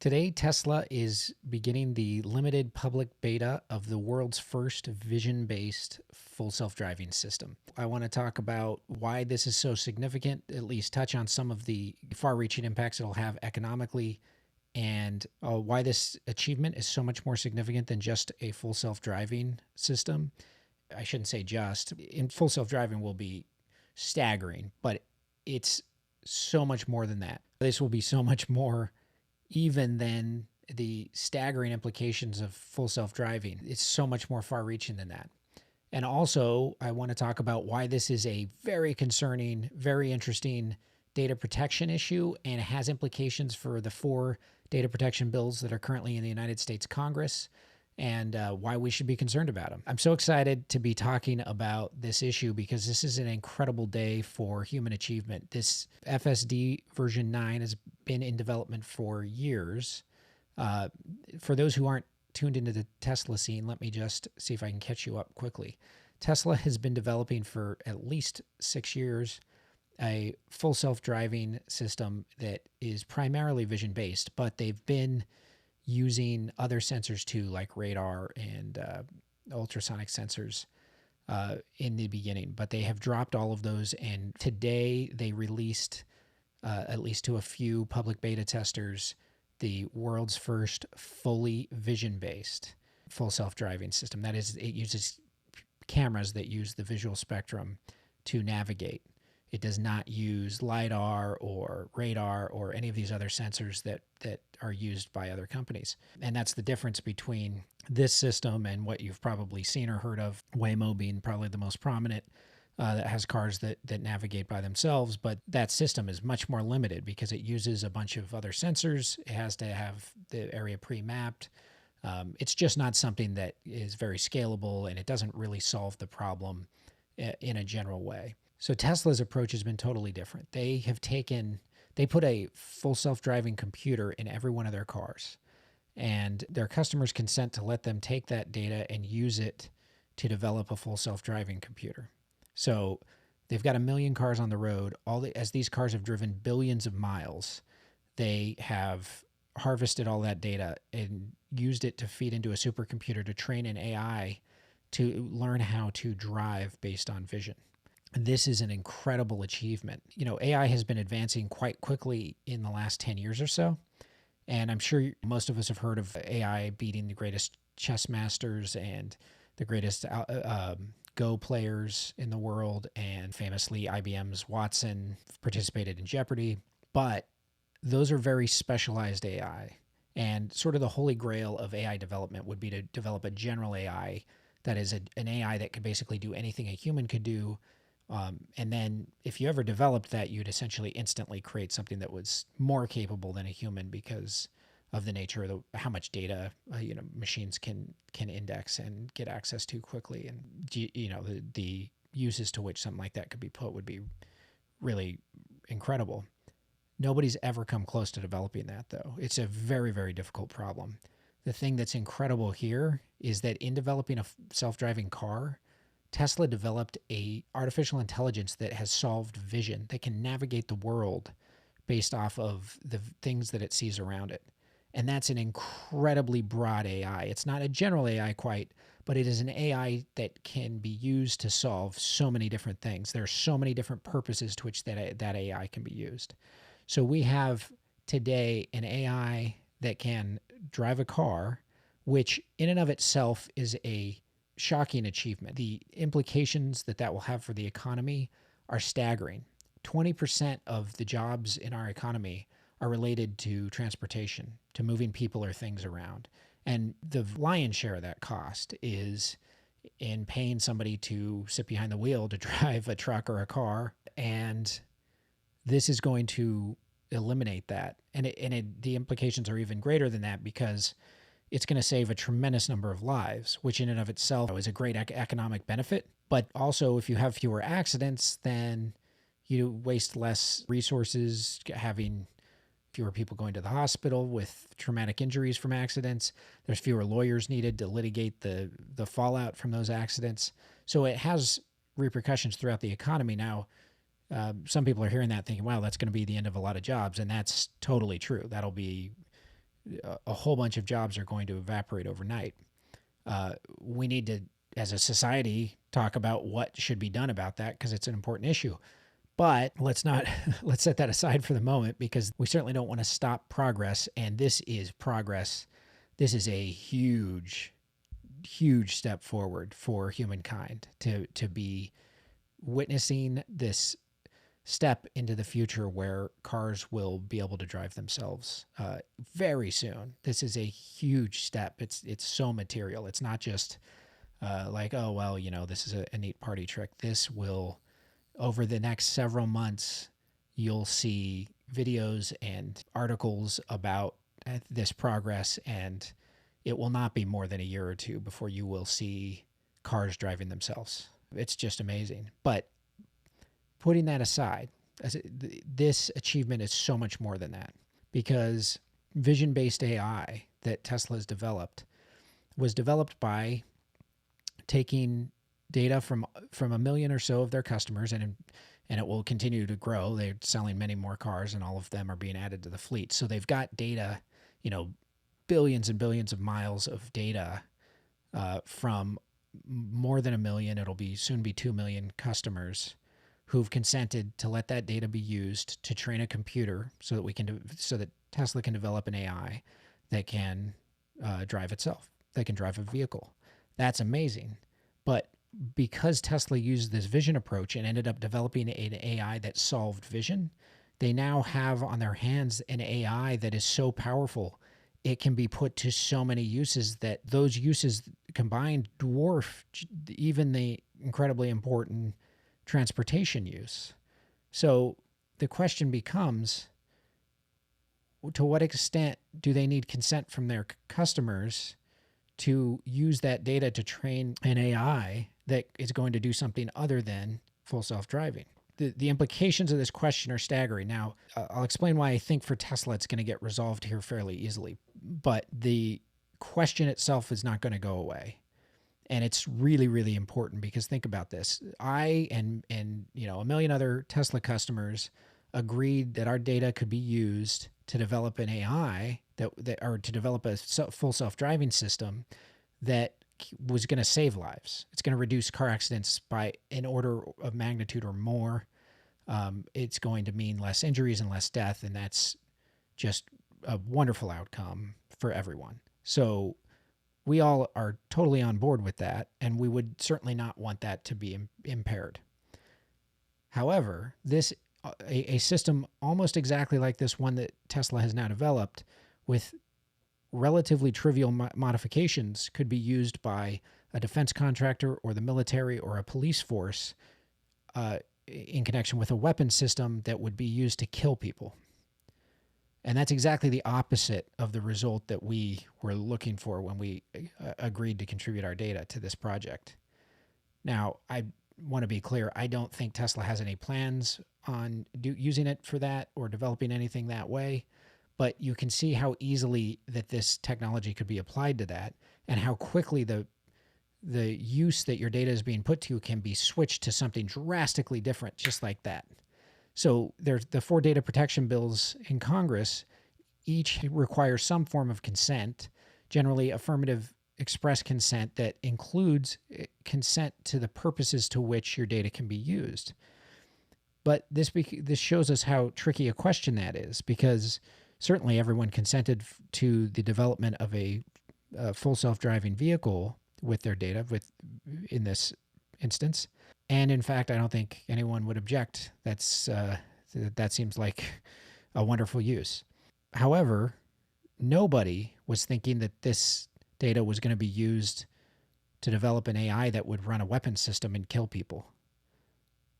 Today, Tesla is beginning the limited public beta of the world's first vision-based full self-driving system. I want to talk about why this is so significant, at least touch on some of the far-reaching impacts it'll have economically, and why this achievement is so much more significant than just a full self-driving system. I shouldn't say just. In full self-driving will be staggering, but it's so much more than that. This will be so much more even than the staggering implications of full self-driving. It's so much more far-reaching than that. And also, I want to talk about why this is a very concerning, very interesting data protection issue, and it has implications for the 4 data protection bills that are currently in the United States Congress, and why we should be concerned about them. I'm so excited to be talking about this issue because this is an incredible day for human achievement. This FSD version 9 has been in development for years. For those who aren't tuned into the Tesla scene, let me just see if I can catch you up quickly. Tesla has been developing for at least 6 years a full self-driving system that is primarily vision-based, but they've been using other sensors too, like radar and ultrasonic sensors in the beginning. But they have dropped all of those, and today they released, at least to a few public beta testers, the world's first fully vision-based full self-driving system. That is, it uses cameras that use the visual spectrum to navigate. It does not use LiDAR or radar or any of these other sensors that are used by other companies. And that's the difference between this system and what you've probably seen or heard of, Waymo being probably the most prominent, that has cars that navigate by themselves. But that system is much more limited because it uses a bunch of other sensors. It has to have the area pre-mapped. It's just not something that is very scalable, and it doesn't really solve the problem in a general way. So Tesla's approach has been totally different. They put a full self-driving computer in every one of their cars, and their customers consent to let them take that data and use it to develop a full self-driving computer. So they've got 1 million cars on the road. As these cars have driven billions of miles, they have harvested all that data and used it to feed into a supercomputer to train an AI to learn how to drive based on vision. This is an incredible achievement. You know, AI has been advancing quite quickly in the last 10 years or so. And I'm sure most of us have heard of AI beating the greatest chess masters and the greatest Go players in the world. And famously, IBM's Watson participated in Jeopardy. But those are very specialized AI. And sort of the holy grail of AI development would be to develop a general AI that is an AI that could basically do anything a human could do. And then if you ever developed that, you'd essentially instantly create something that was more capable than a human because of the nature of how much data machines can index and get access to quickly. And the uses to which something like that could be put would be really incredible. Nobody's ever come close to developing that, though. It's a very, very difficult problem. The thing that's incredible here is that in developing a self-driving car, Tesla developed a artificial intelligence that has solved vision, that can navigate the world based off of the things that it sees around it. And that's an incredibly broad AI. It's not a general AI quite, but it is an AI that can be used to solve so many different things. There are so many different purposes to which that AI can be used. So we have today an AI that can drive a car, which in and of itself is a shocking achievement. The implications that will have for the economy are staggering. 20% of the jobs in our economy are related to transportation, to moving people or things around. And the lion's share of that cost is in paying somebody to sit behind the wheel to drive a truck or a car. And this is going to eliminate that. And the implications are even greater than that because it's going to save a tremendous number of lives, which in and of itself is a great economic benefit. But also, if you have fewer accidents, then you waste less resources having fewer people going to the hospital with traumatic injuries from accidents. There's fewer lawyers needed to litigate the fallout from those accidents. So it has repercussions throughout the economy. Now, some people are hearing that thinking, wow, that's going to be the end of a lot of jobs. And that's totally true. That'll be a whole bunch of jobs are going to evaporate overnight. We need to, as a society, talk about what should be done about that because it's an important issue. But let's not let's set that aside for the moment because we certainly don't want to stop progress. And this is progress. This is a huge, huge step forward for humankind to be witnessing this step into the future where cars will be able to drive themselves very soon. This is a huge step. It's so material. It's not just like, oh, well, this is a neat party trick. This will, over the next several months, you'll see videos and articles about this progress, and it will not be more than a year or two before you will see cars driving themselves. It's just amazing. But putting that aside, this achievement is so much more than that because vision-based AI that Tesla has developed was developed by taking data from a million or so of their customers, and it will continue to grow. They're selling many more cars, and all of them are being added to the fleet. So they've got data, billions and billions of miles of data from more than a million. It'll be soon be 2 million customers who've consented to let that data be used to train a computer so that Tesla can develop an AI that can drive itself, that can drive a vehicle. That's amazing. But because Tesla used this vision approach and ended up developing an AI that solved vision, they now have on their hands an AI that is so powerful it can be put to so many uses that those uses combined dwarf even the incredibly important transportation use. So the question becomes, to what extent do they need consent from their customers to use that data to train an AI that is going to do something other than full self-driving? The implications of this question are staggering. Now, I'll explain why I think for Tesla it's going to get resolved here fairly easily. But the question itself is not going to go away. And it's really, really important because think about this. I and a million other Tesla customers agreed that our data could be used to develop an AI or to develop a full self-driving system that was going to save lives. It's going to reduce car accidents by an order of magnitude or more. It's going to mean less injuries and less death, and that's just a wonderful outcome for everyone. So we all are totally on board with that, and we would certainly not want that to be impaired. However, a system almost exactly like this one that Tesla has now developed with relatively trivial modifications could be used by a defense contractor or the military or a police force in connection with a weapon system that would be used to kill people. And that's exactly the opposite of the result that we were looking for when we agreed to contribute our data to this project. Now, I want to be clear. I don't think Tesla has any plans on using it for that or developing anything that way. But you can see how easily that this technology could be applied to that and how quickly the use that your data is being put to can be switched to something drastically different just like that. So there's the 4 data protection bills in Congress. Each require some form of consent, generally affirmative express consent that includes consent to the purposes to which your data can be used. But this shows us how tricky a question that is, because certainly everyone consented to the development of a full self-driving vehicle with their data in this instance. And in fact, I don't think anyone would object. That seems like a wonderful use. However, nobody was thinking that this data was going to be used to develop an AI that would run a weapons system and kill people.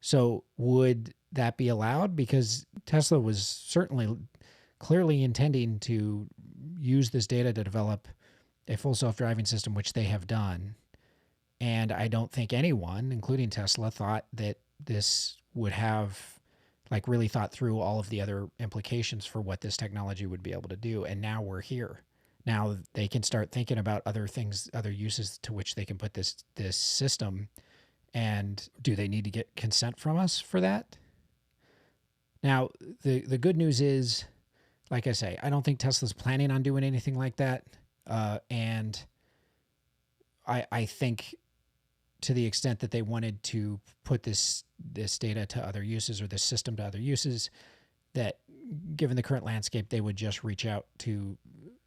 So would that be allowed? Because Tesla was certainly clearly intending to use this data to develop a full self-driving system, which they have done. And I don't think anyone, including Tesla, thought that this would have really thought through all of the other implications for what this technology would be able to do. And now we're here. Now they can start thinking about other things, other uses to which they can put this system. And do they need to get consent from us for that? Now, the good news is like I say, I don't think Tesla's planning on doing anything like that. And I think to the extent that they wanted to put this data to other uses, or this system to other uses, that given the current landscape, they would just reach out to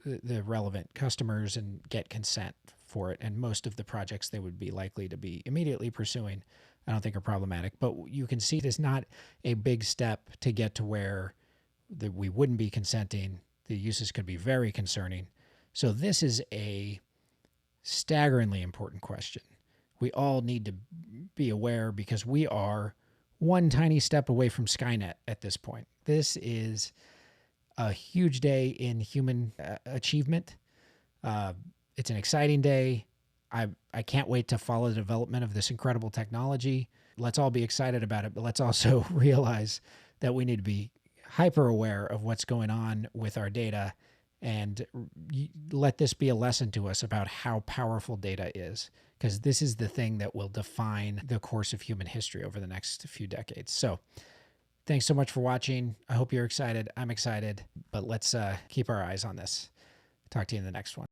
the relevant customers and get consent for it. And most of the projects they would be likely to be immediately pursuing, I don't think are problematic. But you can see it is not a big step to get to where we wouldn't be consenting. The uses could be very concerning. So this is a staggeringly important question. We all need to be aware, because we are one tiny step away from Skynet at this point. This is a huge day in human achievement. It's an exciting day. I can't wait to follow the development of this incredible technology. Let's all be excited about it, but let's also realize that we need to be hyper aware of what's going on with our data, and let this be a lesson to us about how powerful data is, because this is the thing that will define the course of human history over the next few decades. So thanks so much for watching. I hope you're excited. I'm excited, but let's keep our eyes on this. Talk to you in the next one.